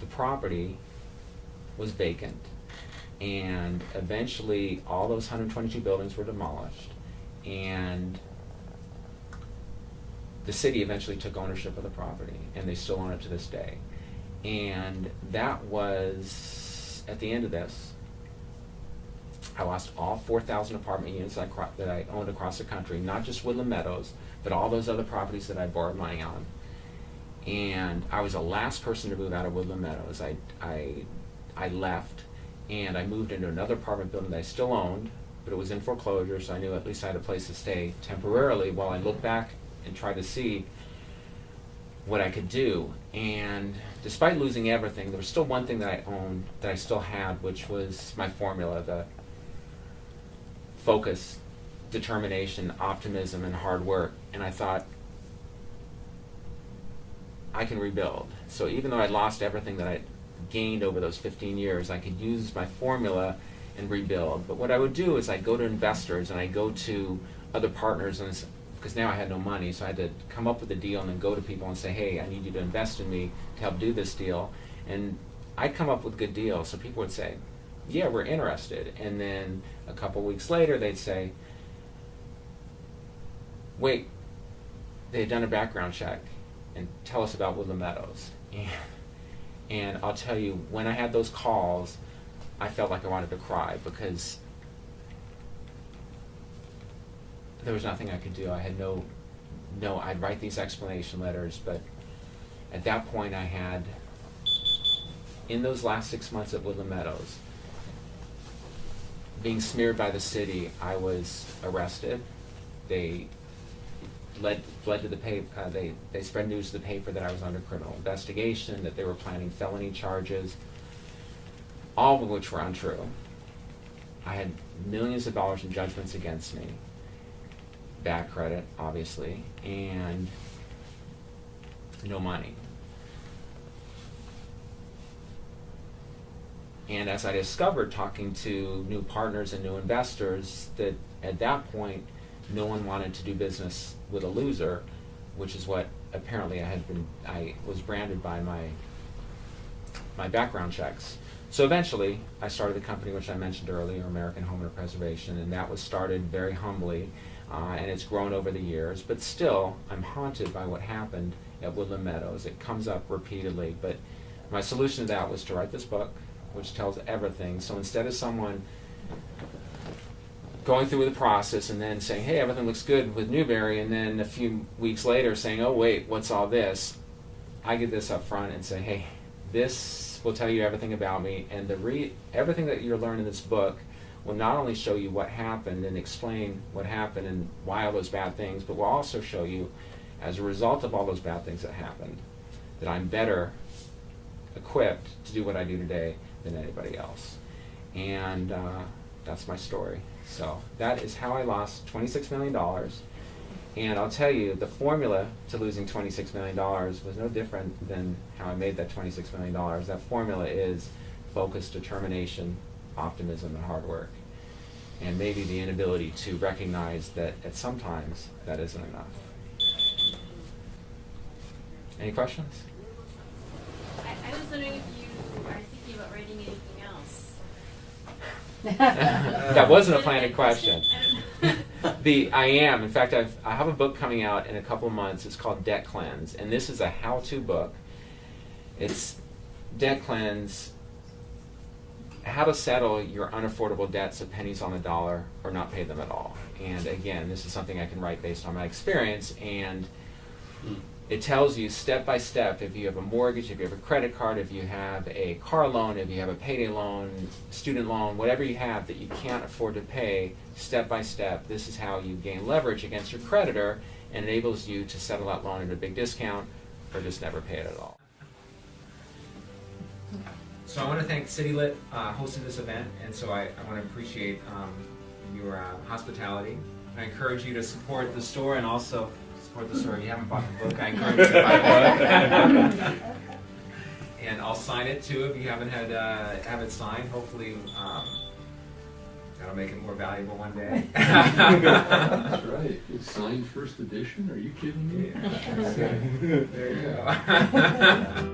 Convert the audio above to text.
property was vacant, and eventually all those 122 buildings were demolished, and the city eventually took ownership of the property, and they still own it to this day. And that was, at the end of this, I lost all 4,000 apartment units that I owned across the country, not just Woodland Meadows, but all those other properties that I borrowed money on. And I was the last person to move out of Woodland Meadows. I left, and I moved into another apartment building that I still owned, but it was in foreclosure, so I knew at least I had a place to stay temporarily while I looked back and tried to see what I could do. And despite losing everything, there was still one thing that I owned that I still had, which was my formula, the focus, determination, optimism, and hard work. And I thought, I can rebuild. So even though I lost everything that I gained over those 15 years, I could use my formula and rebuild. But what I would do is I'd go to investors and I'd go to other partners, and because now I had no money, so I had to come up with a deal and then go to people and say, hey, I need you to invest in me to help do this deal. And I'd come up with good deals, so people would say, yeah, we're interested. And then a couple weeks later, they'd say, wait, they had done a background check, and tell us about Woodland Meadows. And I'll tell you, when I had those calls, I felt like I wanted to cry, because there was nothing I could do. I had no, I'd write these explanation letters, but at that point I had, in those last 6 months at Woodland Meadows, being smeared by the city, I was arrested. They led to the paper. They spread news to the paper that I was under criminal investigation, that they were planning felony charges, all of which were untrue. I had millions of dollars in judgments against me, bad credit, obviously, and no money. And as I discovered, talking to new partners and new investors, that at that point, no one wanted to do business with a loser, which is what apparently I was branded by my background checks. So eventually, I started the company which I mentioned earlier, American Homeowner Preservation, and that was started very humbly, and it's grown over the years. But still, I'm haunted by what happened at Woodland Meadows. It comes up repeatedly, but my solution to that was to write this book, which tells everything. So instead of someone going through the process and then saying, hey, everything looks good with Newbery, and then a few weeks later saying, oh wait, what's all this? I get this up front and say, hey, this will tell you everything about me, and everything that you'll learn in this book will not only show you what happened and explain what happened and why all those bad things, but will also show you, as a result of all those bad things that happened, that I'm better equipped to do what I do today than anybody else. And that's my story. So that is how I lost $26 million. And I'll tell you, the formula to losing $26 million was no different than how I made that $26 million. That formula is focus, determination, optimism, and hard work. And maybe the inability to recognize that at sometimes that isn't enough. Any questions? I was wondering if you are thinking about writing anything else. That wasn't a planned question. I am. In fact, I have a book coming out in a couple of months. It's called Debt Cleanse, and this is a how-to book. It's Debt Cleanse, how to settle your unaffordable debts of pennies on the dollar or not pay them at all. And again, this is something I can write based on my experience, and it tells you step by step, if you have a mortgage, if you have a credit card, if you have a car loan, if you have a payday loan, student loan, whatever you have that you can't afford to pay, step by step, this is how you gain leverage against your creditor and enables you to settle that loan at a big discount or just never pay it at all. So I want to thank CityLit hosting this event, and so I want to appreciate your hospitality. I encourage you to support the store and also support the store. If you haven't bought the book, I encourage you to buy the book. And I'll sign it too if you haven't have it signed. Hopefully that'll make it more valuable one day. That's right. It's signed first edition? Are you kidding me? Yeah. There you go.